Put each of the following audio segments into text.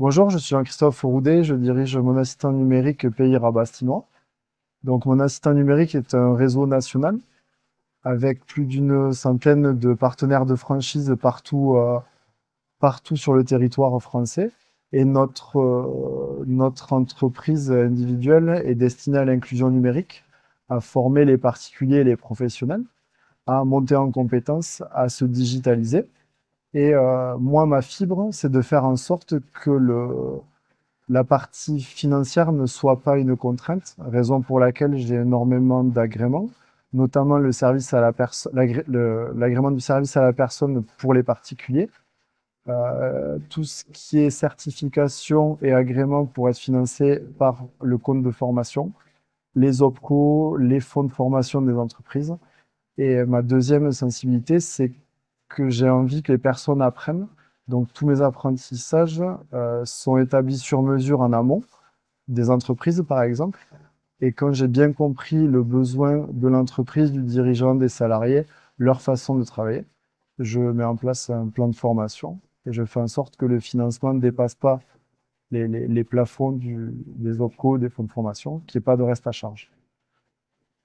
Bonjour, je suis Jean-Christophe Roudet, je dirige mon assistant numérique Pays Rabastinois. Donc, mon assistant numérique est un réseau national avec plus d'une centaine de partenaires de franchise partout sur le territoire français. Et notre entreprise individuelle est destinée à l'inclusion numérique, à former les particuliers et les professionnels, à monter en compétences, à se digitaliser. Et moi, ma fibre, c'est de faire en sorte que la partie financière ne soit pas une contrainte, raison pour laquelle j'ai énormément d'agréments, notamment le service à la personne, l'agrément du service à la personne pour les particuliers. Tout ce qui est certification et agrément pour être financé par le compte de formation, les OPCO, les fonds de formation des entreprises. Et ma deuxième sensibilité, c'est que j'ai envie que les personnes apprennent. Donc tous mes apprentissages sont établis sur mesure en amont des entreprises, par exemple. Et quand j'ai bien compris le besoin de l'entreprise, du dirigeant, des salariés, leur façon de travailler, je mets en place un plan de formation et je fais en sorte que le financement ne dépasse pas les plafonds des OPCO, des fonds de formation, qu'il n'y ait pas de reste à charge.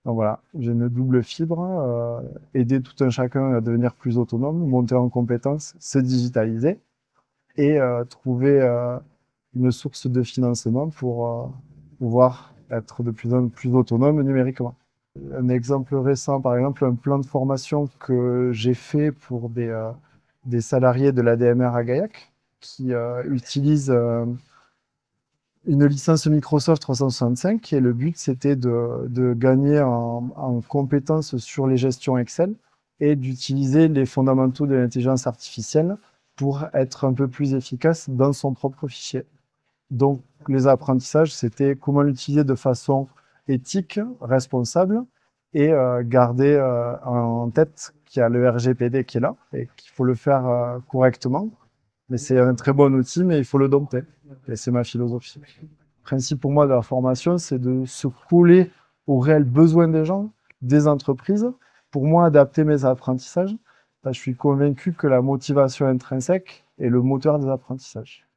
Donc voilà, j'ai une double fibre, aider tout un chacun à devenir plus autonome, monter en compétences, se digitaliser et trouver une source de financement pour pouvoir être de plus en plus autonome numériquement. Un exemple récent, par exemple, un plan de formation que j'ai fait pour des salariés de l'ADMR à Gaillac qui utilisent une licence Microsoft 365 et le but c'était de gagner en compétences sur les gestions Excel et d'utiliser les fondamentaux de l'intelligence artificielle pour être un peu plus efficace dans son propre fichier. Donc les apprentissages, c'était comment l'utiliser de façon éthique, responsable et garder en tête qu'il y a le RGPD qui est là et qu'il faut le faire correctement. Mais c'est un très bon outil, mais il faut le dompter. Et c'est ma philosophie. Le principe pour moi de la formation, c'est de se coller aux réels besoins des gens, des entreprises. Pour moi, adapter mes apprentissages. Là, je suis convaincu que la motivation intrinsèque est le moteur des apprentissages.